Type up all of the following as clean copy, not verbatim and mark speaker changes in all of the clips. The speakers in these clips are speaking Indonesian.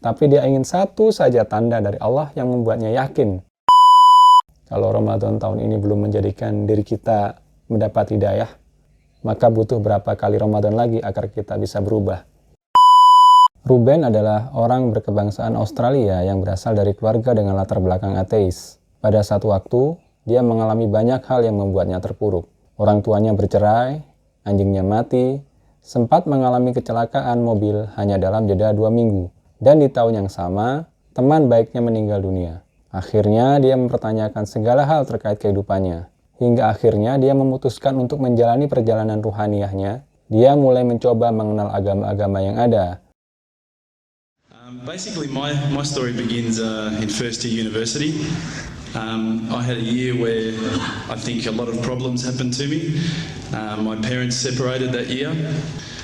Speaker 1: Tapi dia ingin satu saja tanda dari Allah yang membuatnya yakin. Kalau Ramadan tahun ini belum menjadikan diri kita mendapat hidayah, maka butuh berapa kali Ramadan lagi agar kita bisa berubah. Ruben adalah orang berkebangsaan Australia yang berasal dari keluarga dengan latar belakang ateis. Pada satu waktu, dia mengalami banyak hal yang membuatnya terpuruk. Orang tuanya bercerai, anjingnya mati, sempat mengalami kecelakaan mobil hanya dalam jeda 2 minggu. Dan di tahun yang sama, teman baiknya meninggal dunia. Akhirnya dia mempertanyakan segala hal terkait kehidupannya. Hingga akhirnya dia memutuskan untuk menjalani perjalanan ruhaniyahnya. Dia mulai mencoba mengenal agama-agama yang ada.
Speaker 2: Basically, my story begins in first year university. I had a year where I think a lot of problems happened to me. My parents separated that year.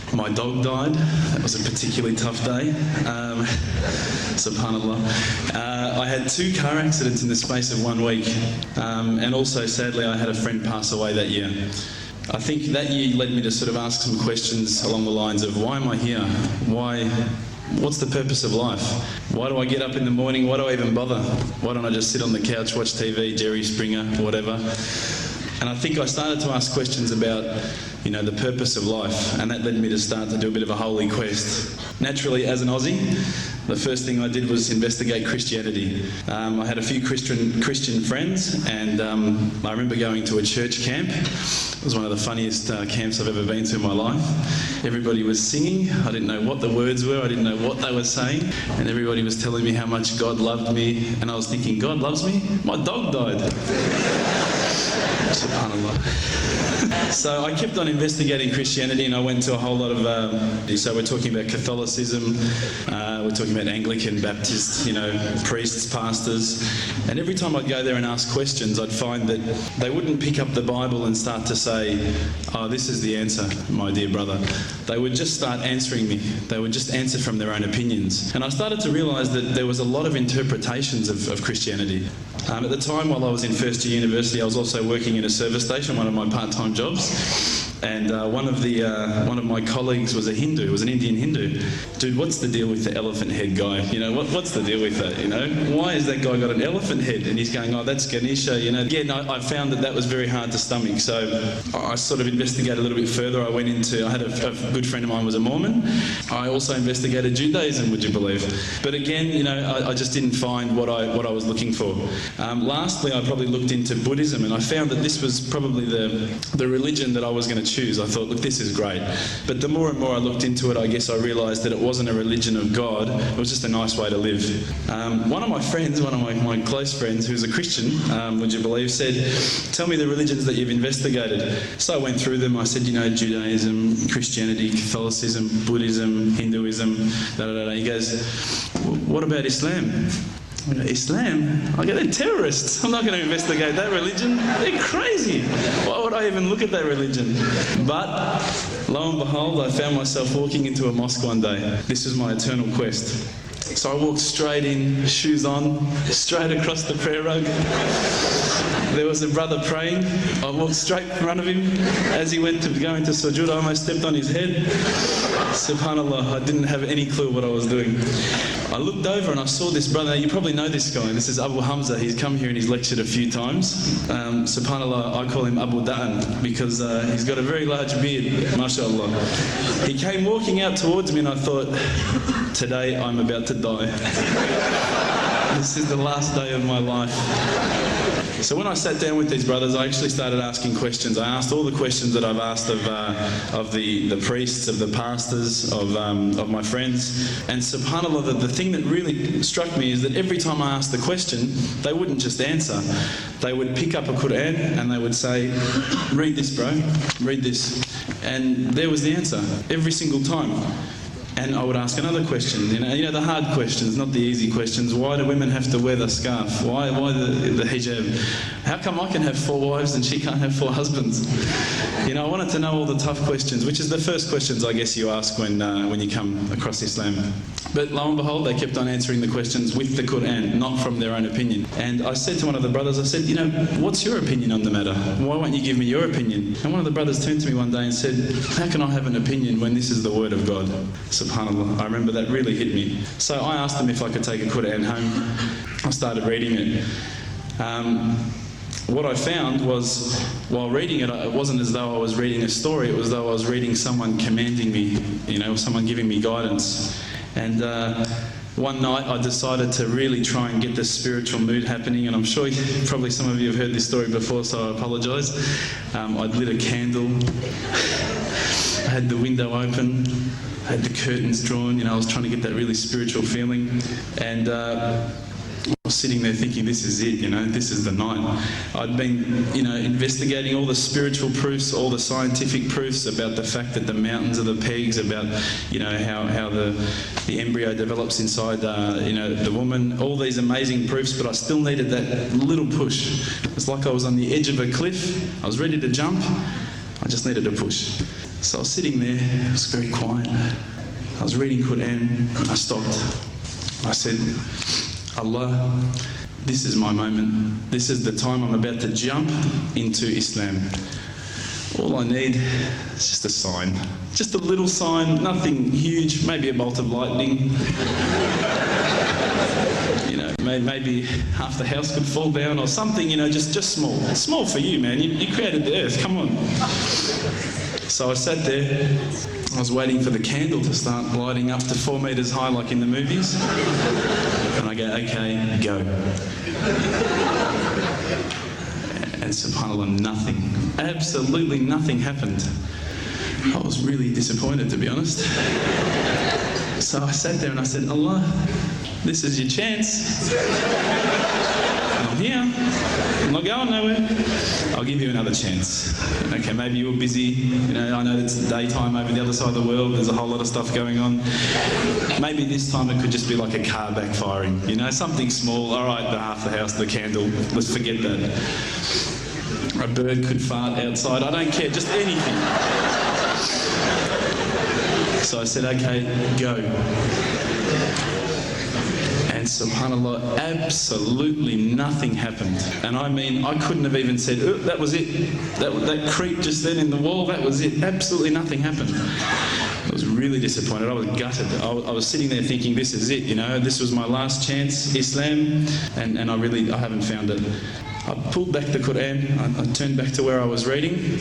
Speaker 2: My dog died. That was a particularly tough day. Subhanallah. I had 2 car accidents in the space of 1 week. And also, sadly, I had a friend pass away that year. I think that year led me to sort of ask some questions along the lines of, why am I here? What's the purpose of life? Why do I get up in the morning? Why do I even bother? Why don't I just sit on the couch, watch TV, Jerry Springer, whatever? And I think I started to ask questions about, the purpose of life, and that led me to start to do a bit of a holy quest. Naturally, as an Aussie, the first thing I did was investigate Christianity. I had a few Christian friends, and I remember going to a church camp. It was one of the funniest camps I've ever been to in my life. Everybody was singing. I didn't know what the words were. I didn't know what they were saying. And everybody was telling me how much God loved me. And I was thinking, God loves me? My dog died. SubhanAllah. So I kept on investigating Christianity, and I went to a whole lot of, so we're talking about Catholicism, we're talking about Anglican, Baptist, priests, pastors, and every time I'd go there and ask questions, I'd find that they wouldn't pick up the Bible and start to say, oh, this is the answer, my dear brother. They would just start answering me. They would just answer from their own opinions. And I started to realise that there was a lot of interpretations of Christianity. At the time, while I was in first year university, I was also working in a service station, one of my part-time jobs. And one of my colleagues was a Hindu, was an Indian Hindu. Dude, what's the deal with the elephant head guy? What's the deal with that? Why has that guy got an elephant head? And he's going, oh, that's Ganesha. Again, I found that was very hard to stomach. So I sort of investigated a little bit further. I had a good friend of mine was a Mormon. I also investigated Judaism, would you believe? But again, I just didn't find what I was looking for. Lastly, I probably looked into Buddhism, and I found that this was probably the religion that I was going to choose. I thought, look, this is great. But the more and more I looked into it, I guess I realised that it wasn't a religion of God. It was just a nice way to live. One of my friends, one of my close friends, who's a Christian, would you believe, said, tell me the religions that you've investigated. So I went through them. I said, Judaism, Christianity, Catholicism, Buddhism, Hinduism, da-da-da-da. He goes, what about Islam? Islam? They're terrorists. I'm not going to investigate that religion. They're crazy. Why would I even look at that religion? But lo and behold, I found myself walking into a mosque one day. This is my eternal quest. So I walked straight in, shoes on, straight across the prayer rug. There was a brother praying. I walked straight in front of him. As he went to go into sujood, I almost stepped on his head. SubhanAllah, I didn't have any clue what I was doing. I looked over and I saw this brother. Now, you probably know this guy. This is Abu Hamza. He's come here and he's lectured a few times. SubhanAllah, I call him Abu Da'an because he's got a very large beard, mashallah. He came walking out towards me and I thought, today I'm about to die. This is the last day of my life. So when I sat down with these brothers, I actually started asking questions. I asked all the questions that I've asked of the priests, of the pastors, of my friends. And subhanAllah, the thing that really struck me is that every time I asked the question, they wouldn't just answer. They would pick up a Quran and they would say, read this, bro, read this. And there was the answer, every single time. And I would ask another question, the hard questions, not the easy questions. Why do women have to wear the scarf? Why the hijab? How come I can have 4 wives and she can't have 4 husbands? I wanted to know all the tough questions, which is the first questions I guess you ask when you come across Islam. But lo and behold, they kept on answering the questions with the Quran, not from their own opinion. And I said to one of the brothers, I said, what's your opinion on the matter? Why won't you give me your opinion? And one of the brothers turned to me one day and said, how can I have an opinion when this is the word of God? subhanAllah, I remember that really hit me. So I asked them if I could take a Quran home. I started reading it. What I found was, while reading it, it wasn't as though I was reading a story, it was as though I was reading someone commanding me, someone giving me guidance. And one night I decided to really try and get the spiritual mood happening, and I'm sure probably some of you have heard this story before, so I apologise. I'd lit a candle, I had the window open, I had the curtains drawn, I was trying to get that really spiritual feeling, and I was sitting there thinking, this is it, this is the night. I'd been, investigating all the spiritual proofs, all the scientific proofs about the fact that the mountains are the pegs, about, how the embryo develops inside, the woman, all these amazing proofs, but I still needed that little push. It's like I was on the edge of a cliff, I was ready to jump, I just needed a push. So I was sitting there, it was very quiet. I was reading Quran, I stopped. I said, Allah, this is my moment. This is the time I'm about to jump into Islam. All I need is just a sign. Just a little sign, nothing huge, maybe a bolt of lightning. Maybe half the house could fall down or something, just small. Small for you, man. You created the earth, come on. So I sat there, I was waiting for the candle to start lighting up to 4 metres high like in the movies. And I go, okay, go. And subhanAllah, nothing, absolutely nothing happened. I was really disappointed, to be honest. So I sat there and I said, Allah, this is your chance. I'm here. I'm not going nowhere. I'll give you another chance. Okay, maybe you're busy. I know it's daytime over the other side of the world. There's a whole lot of stuff going on. Maybe this time it could just be like a car backfiring. Something small. All right, the half the house, the candle. Let's forget that. A bird could fart outside. I don't care. Just anything. So I said, okay, go. And subhanAllah, absolutely nothing happened. And I mean, I couldn't have even said, oh, that was it. That creep just then in the wall, that was it. Absolutely nothing happened. I was really disappointed. I was gutted. I was sitting there thinking, this is it, this was my last chance, Islam, and I haven't found it. I pulled back the Quran, I turned back to where I was reading.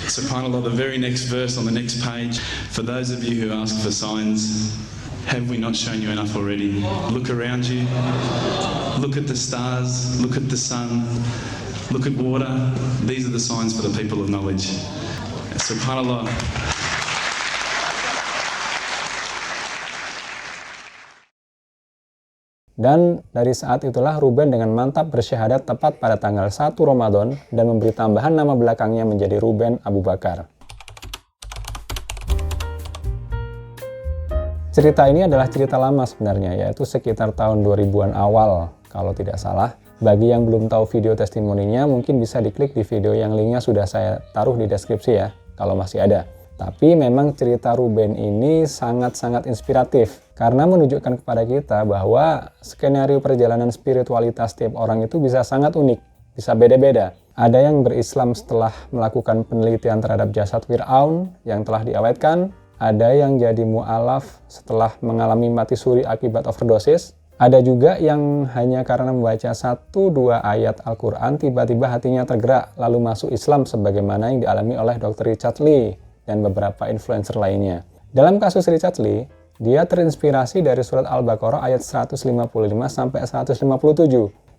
Speaker 2: SubhanAllah, the very next verse on the next page, for those of you who ask for signs, have we not shown you enough already? Look around you, look at the stars, look at the sun, look at water. These are the signs for the people of knowledge. SubhanAllah.
Speaker 1: Dan dari saat itulah Ruben dengan mantap bersyahadat tepat pada tanggal 1 Ramadan dan memberi tambahan nama belakangnya menjadi Ruben Abu Bakar. Cerita ini adalah cerita lama sebenarnya, yaitu sekitar tahun 2000-an awal, kalau tidak salah. Bagi yang belum tahu video testimoninya, mungkin bisa diklik di video yang linknya sudah saya taruh di deskripsi ya, kalau masih ada. Tapi memang cerita Ruben ini sangat-sangat inspiratif, karena menunjukkan kepada kita bahwa skenario perjalanan spiritualitas tiap orang itu bisa sangat unik, bisa beda-beda. Ada yang berislam setelah melakukan penelitian terhadap jasad Fir'aun yang telah diawetkan, ada yang jadi mu'alaf setelah mengalami mati suri akibat overdosis, ada juga yang hanya karena membaca 1-2 ayat Al-Quran tiba-tiba hatinya tergerak lalu masuk Islam sebagaimana yang dialami oleh Dr. Richard Lee dan beberapa influencer lainnya. Dalam kasus Richard Lee, dia terinspirasi dari surat Al-Baqarah ayat 155-157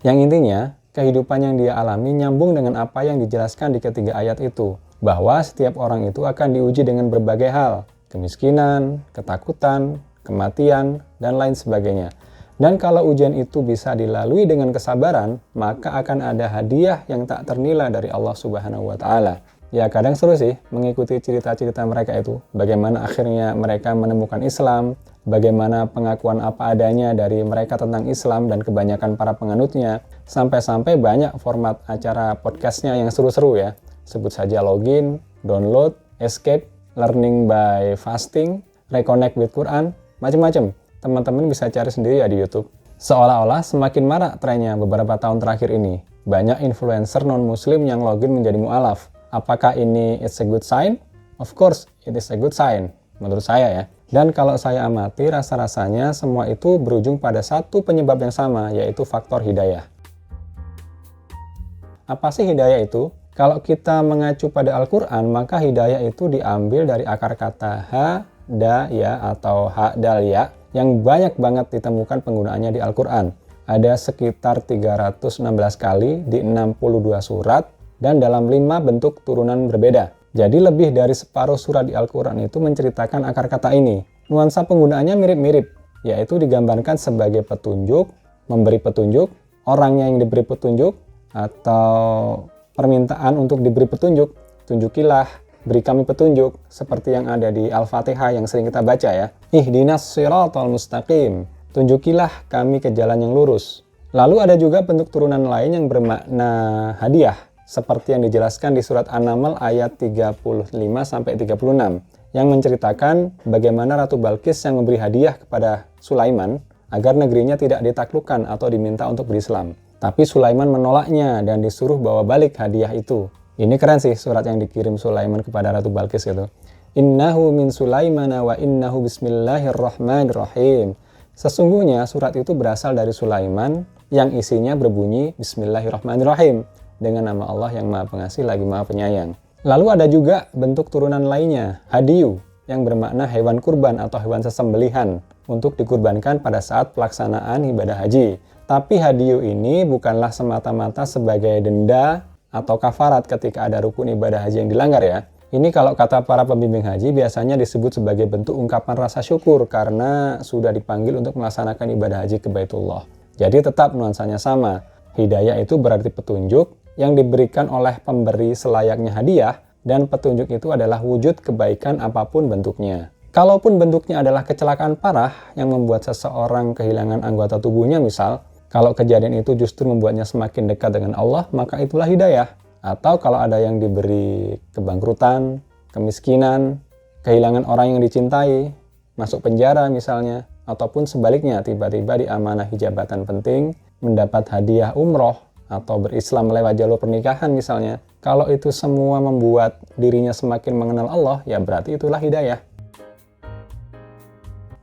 Speaker 1: yang intinya kehidupan yang dia alami nyambung dengan apa yang dijelaskan di ketiga ayat itu, bahwa setiap orang itu akan diuji dengan berbagai hal, kemiskinan, ketakutan, kematian, dan lain sebagainya. Dan kalau ujian itu bisa dilalui dengan kesabaran, maka akan ada hadiah yang tak ternilai dari Allah Subhanahu wa Ta'ala. Ya, kadang seru sih mengikuti cerita-cerita mereka itu, bagaimana akhirnya mereka menemukan Islam, bagaimana pengakuan apa adanya dari mereka tentang Islam dan kebanyakan para penganutnya, sampai-sampai banyak format acara podcastnya yang seru-seru ya. Sebut saja Login, Download, Escape, Learning by Fasting, Reconnect with Quran, macam-macam. Teman-teman bisa cari sendiri ya di YouTube. Seolah-olah semakin marak trennya beberapa tahun terakhir ini. Banyak influencer non-muslim yang login menjadi mu'alaf. Apakah ini it's a good sign? Of course, it is a good sign, menurut saya ya. Dan kalau saya amati, rasa-rasanya semua itu berujung pada satu penyebab yang sama, yaitu faktor hidayah. Apa sih hidayah itu? Kalau kita mengacu pada Al-Quran, maka hidayah itu diambil dari akar kata hadaya atau hadalya yang banyak banget ditemukan penggunaannya di Al-Quran. Ada sekitar 316 kali di 62 surat dan dalam 5 bentuk turunan berbeda. Jadi lebih dari separuh surat di Al-Quran itu menceritakan akar kata ini. Nuansa penggunaannya mirip-mirip, yaitu digambarkan sebagai petunjuk, memberi petunjuk, orangnya yang diberi petunjuk, atau permintaan untuk diberi petunjuk, tunjukilah, beri kami petunjuk, seperti yang ada di Al-Fatihah yang sering kita baca ya. Ihdinas siratal mustaqim, tunjukilah kami ke jalan yang lurus. Lalu ada juga bentuk turunan lain yang bermakna hadiah, seperti yang dijelaskan di surat An-Naml ayat 35-36, yang menceritakan bagaimana Ratu Balqis yang memberi hadiah kepada Sulaiman agar negerinya tidak ditaklukkan atau diminta untuk berislam. Tapi Sulaiman menolaknya dan disuruh bawa balik hadiah itu. Ini keren sih surat yang dikirim Sulaiman kepada Ratu Balqis itu. Innahu min Sulaimana wa innahu bismillahirrahmanirrahim. Sesungguhnya surat itu berasal dari Sulaiman yang isinya berbunyi Bismillahirrahmanirrahim dengan nama Allah yang Maha Pengasih lagi Maha Penyayang. Lalu ada juga bentuk turunan lainnya, hadiyu, yang bermakna hewan kurban atau hewan sesembelihan untuk dikurbankan pada saat pelaksanaan ibadah haji. Tapi hadiyu ini bukanlah semata-mata sebagai denda atau kafarat ketika ada rukun ibadah haji yang dilanggar ya. Ini kalau kata para pembimbing haji biasanya disebut sebagai bentuk ungkapan rasa syukur karena sudah dipanggil untuk melaksanakan ibadah haji ke Baitullah. Jadi tetap nuansanya sama. Hidayah itu berarti petunjuk yang diberikan oleh pemberi selayaknya hadiah dan petunjuk itu adalah wujud kebaikan apapun bentuknya. Kalaupun bentuknya adalah kecelakaan parah yang membuat seseorang kehilangan anggota tubuhnya misal, kalau kejadian itu justru membuatnya semakin dekat dengan Allah, maka itulah hidayah. Atau kalau ada yang diberi kebangkrutan, kemiskinan, kehilangan orang yang dicintai, masuk penjara misalnya, ataupun sebaliknya tiba-tiba diamanahi jabatan penting, mendapat hadiah umroh, atau berislam lewat jalur pernikahan misalnya. Kalau itu semua membuat dirinya semakin mengenal Allah, ya berarti itulah hidayah.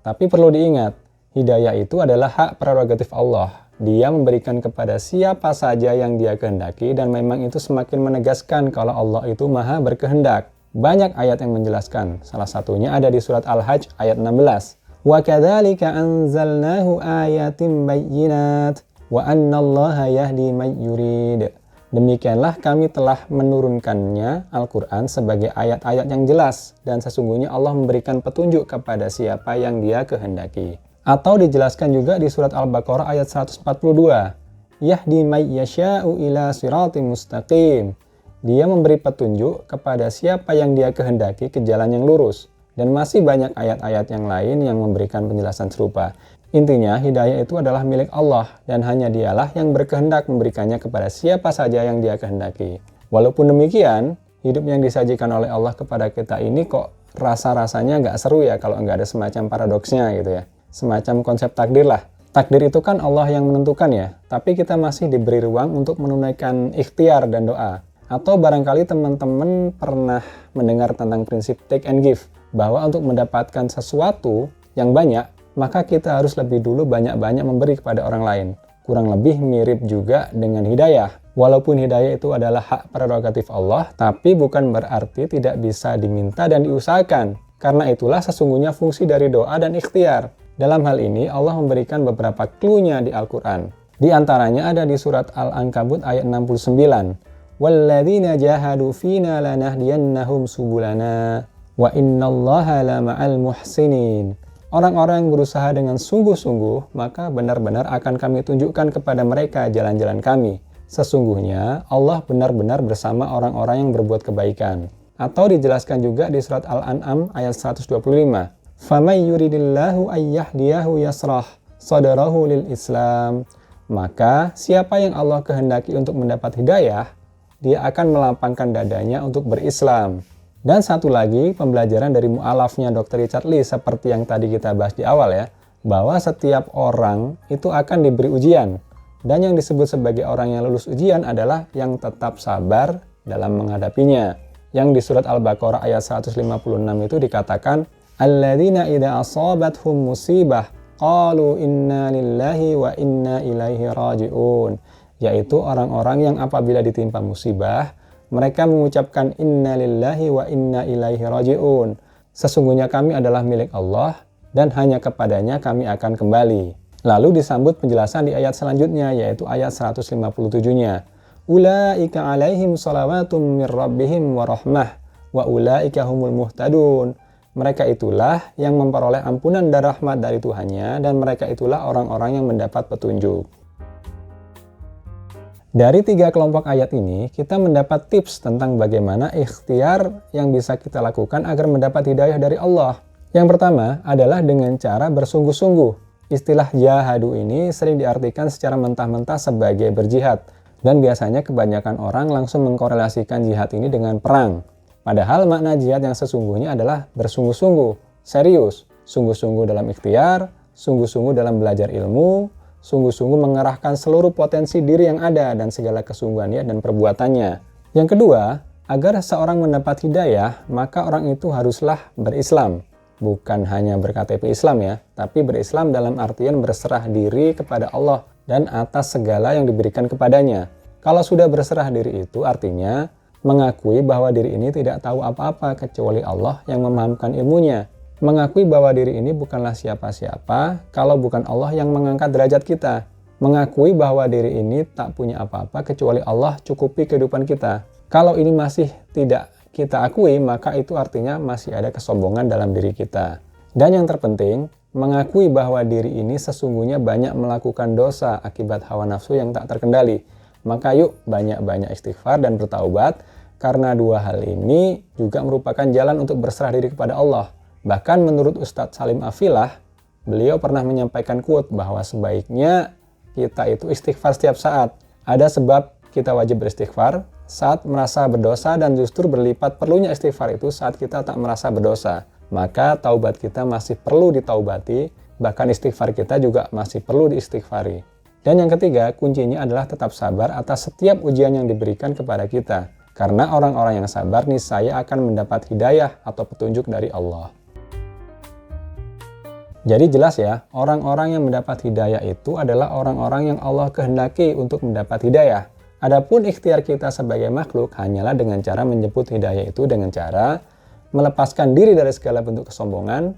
Speaker 1: Tapi perlu diingat, hidayah itu adalah hak prerogatif Allah. Dia memberikan kepada siapa saja yang dia kehendaki dan memang itu semakin menegaskan kalau Allah itu maha berkehendak. Banyak ayat yang menjelaskan. Salah satunya ada di surat Al-Hajj ayat 16. Wa kadzalika anzalnahu ayatin bayyinat wa annallaha yahdi may yurid. Demikianlah kami telah menurunkannya Al-Quran sebagai ayat-ayat yang jelas dan sesungguhnya Allah memberikan petunjuk kepada siapa yang dia kehendaki. Atau dijelaskan juga di surat Al-Baqarah ayat 142. Yahdi may yasha'u ila siratim mustaqim. Dia memberi petunjuk kepada siapa yang dia kehendaki ke jalan yang lurus. Dan masih banyak ayat-ayat yang lain yang memberikan penjelasan serupa. Intinya, hidayah itu adalah milik Allah dan hanya dialah yang berkehendak memberikannya kepada siapa saja yang dia kehendaki. Walaupun demikian, hidup yang disajikan oleh Allah kepada kita ini kok rasa-rasanya nggak seru ya kalau nggak ada semacam paradoksnya gitu ya. Semacam konsep takdir lah. Takdir itu kan Allah yang menentukan ya, tapi kita masih diberi ruang untuk menunaikan ikhtiar dan doa. Atau barangkali teman-teman pernah mendengar tentang prinsip take and give, bahwa untuk mendapatkan sesuatu yang banyak, maka kita harus lebih dulu banyak-banyak memberi kepada orang lain. Kurang lebih mirip juga dengan hidayah. Walaupun hidayah itu adalah hak prerogatif Allah, tapi bukan berarti tidak bisa diminta dan diusahakan. Karena itulah sesungguhnya fungsi dari doa dan ikhtiar. Dalam hal ini, Allah memberikan beberapa clue-nya di Al-Quran. Di antaranya ada di surat Al-Ankabut ayat 69. وَالَّذِينَ جَاهَدُوا فِينَا لَنَهْدِيَنَّهُمْ سُبُلَنَا وَإِنَّ اللَّهَ لَمَعَ الْمُحْسِنِينَ. Orang-orang yang berusaha dengan sungguh-sungguh, maka benar-benar akan kami tunjukkan kepada mereka jalan-jalan kami. Sesungguhnya, Allah benar-benar bersama orang-orang yang berbuat kebaikan. Atau dijelaskan juga di surat Al-An'am ayat 125. فَمَنْ يُرِدِ اللَّهُ أَنْ يَهْدِيَهُ يَشْرَحْ صَدْرَهُ لِلْإِسْلَامِ. Maka siapa yang Allah kehendaki untuk mendapat hidayah, dia akan melapangkan dadanya untuk berislam. Dan satu lagi pembelajaran dari mu'alafnya Dr. Richard Lee seperti yang tadi kita bahas di awal ya, bahwa setiap orang itu akan diberi ujian. Dan yang disebut sebagai orang yang lulus ujian adalah yang tetap sabar dalam menghadapinya. Yang di surat Al-Baqarah ayat 156 itu dikatakan, alladzina idza asabathum musibah qalu inna lillahi wa inna ilaihi raji'un, yaitu orang-orang yang apabila ditimpa musibah mereka mengucapkan inna lillahi wa inna ilaihi raji'un, sesungguhnya kami adalah milik Allah dan hanya kepadanya kami akan kembali. Lalu disambut penjelasan di ayat selanjutnya, yaitu ayat 157-nya. Ulaika alaihim salawatum mir rabbihim wa rahmah wa ulaika humul muhtadun. Mereka itulah yang memperoleh ampunan dan rahmat dari Tuhannya, dan mereka itulah orang-orang yang mendapat petunjuk. Dari 3 kelompok ayat ini, kita mendapat tips tentang bagaimana ikhtiar yang bisa kita lakukan agar mendapat hidayah dari Allah. Yang pertama adalah dengan cara bersungguh-sungguh. Istilah jahadu ini sering diartikan secara mentah-mentah sebagai berjihad, dan biasanya kebanyakan orang langsung mengkorelasikan jihad ini dengan perang. Padahal makna jihad yang sesungguhnya adalah bersungguh-sungguh, serius, sungguh-sungguh dalam ikhtiar, sungguh-sungguh dalam belajar ilmu, sungguh-sungguh mengerahkan seluruh potensi diri yang ada dan segala kesungguhan niat dan perbuatannya. Yang kedua, agar seorang mendapat hidayah, maka orang itu haruslah berislam. Bukan hanya berKTP Islam ya, tapi berislam dalam artian berserah diri kepada Allah dan atas segala yang diberikan kepadanya. Kalau sudah berserah diri itu artinya mengakui bahwa diri ini tidak tahu apa-apa kecuali Allah yang memahamkan ilmunya. Mengakui bahwa diri ini bukanlah siapa-siapa kalau bukan Allah yang mengangkat derajat kita. Mengakui bahwa diri ini tak punya apa-apa kecuali Allah cukupi kehidupan kita. Kalau ini masih tidak kita akui, maka itu artinya masih ada kesombongan dalam diri kita. Dan yang terpenting, mengakui bahwa diri ini sesungguhnya banyak melakukan dosa akibat hawa nafsu yang tak terkendali. Maka yuk banyak-banyak istighfar dan bertaubat, karena 2 hal ini juga merupakan jalan untuk berserah diri kepada Allah. Bahkan menurut Ustadz Salim Afilah, beliau pernah menyampaikan quote bahwa sebaiknya kita itu istighfar setiap saat. Ada sebab kita wajib beristighfar saat merasa berdosa, dan justru berlipat perlunya istighfar itu saat kita tak merasa berdosa. Maka taubat kita masih perlu ditaubati, bahkan istighfar kita juga masih perlu diistighfari. Dan yang ketiga, kuncinya adalah tetap sabar atas setiap ujian yang diberikan kepada kita. Karena orang-orang yang sabar niscaya akan mendapat hidayah atau petunjuk dari Allah. Jadi jelas ya, orang-orang yang mendapat hidayah itu adalah orang-orang yang Allah kehendaki untuk mendapat hidayah. Adapun ikhtiar kita sebagai makhluk hanyalah dengan cara menjemput hidayah itu dengan cara melepaskan diri dari segala bentuk kesombongan,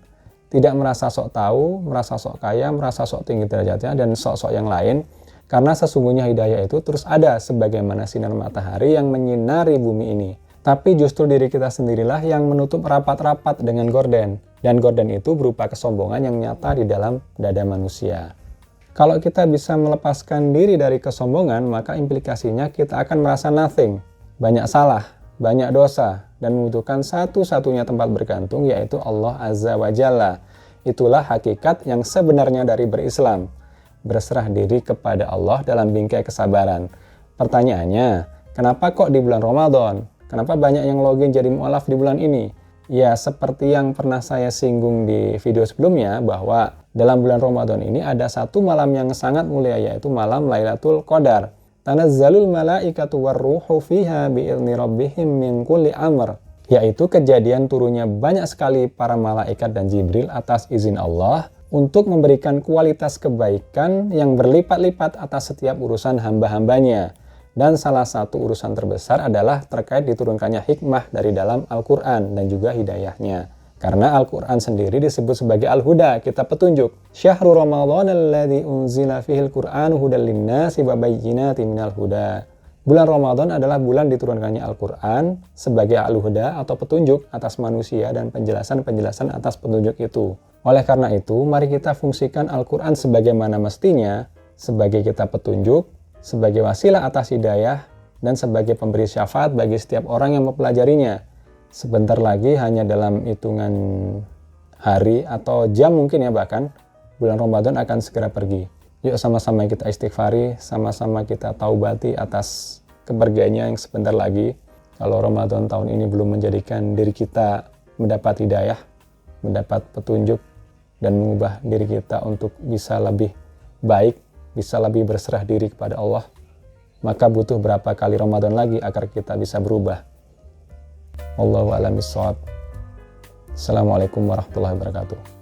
Speaker 1: tidak merasa sok tahu, merasa sok kaya, merasa sok tinggi derajatnya, dan sok-sok yang lain. Karena sesungguhnya hidayah itu terus ada sebagaimana sinar matahari yang menyinari bumi ini. Tapi justru diri kita sendirilah yang menutup rapat-rapat dengan gorden. Dan gorden itu berupa kesombongan yang nyata di dalam dada manusia. Kalau kita bisa melepaskan diri dari kesombongan, maka implikasinya kita akan merasa nothing, banyak salah, banyak dosa, dan membutuhkan satu-satunya tempat bergantung, yaitu Allah Azza wa Jalla. Itulah hakikat yang sebenarnya dari berislam, berserah diri kepada Allah dalam bingkai kesabaran. Pertanyaannya, kenapa kok di bulan Ramadan? Kenapa banyak yang login jadi mu'alaf di bulan ini? Ya, seperti yang pernah saya singgung di video sebelumnya, bahwa dalam bulan Ramadan ini ada satu malam yang sangat mulia, yaitu malam Lailatul Qadar. Tanazzalul malaikatu warruhu fiha bi'izni rabbihim min kulli amr, yaitu kejadian turunnya banyak sekali para malaikat dan Jibril atas izin Allah untuk memberikan kualitas kebaikan yang berlipat-lipat atas setiap urusan hamba-hambanya. Dan salah satu urusan terbesar adalah terkait diturunkannya hikmah dari dalam Al-Quran dan juga hidayahnya. Karena Al-Quran sendiri disebut sebagai Al-Huda, kitab petunjuk. Syahrul Ramadan alladzi unzila fihil Qur'anu hudal linnasi wa bayyinatin minal huda. Bulan Ramadan adalah bulan diturunkannya Al-Quran sebagai Al-Huda atau petunjuk atas manusia dan penjelasan-penjelasan atas petunjuk itu. Oleh karena itu, mari kita fungsikan Al-Quran sebagaimana mestinya, sebagai kitab petunjuk, sebagai wasilah atas hidayah, dan sebagai pemberi syafaat bagi setiap orang yang mempelajarinya. Sebentar lagi, hanya dalam hitungan hari atau jam mungkin ya bahkan, bulan Ramadan akan segera pergi. Yuk sama-sama kita istighfari, sama-sama kita taubati atas kepergiannya yang sebentar lagi. Kalau Ramadan tahun ini belum menjadikan diri kita mendapat hidayah, mendapat petunjuk, dan mengubah diri kita untuk bisa lebih baik, bisa lebih berserah diri kepada Allah, maka butuh berapa kali Ramadan lagi agar kita bisa berubah. Wallahu a'lam bishawab. Assalamualaikum warahmatullahi wabarakatuh.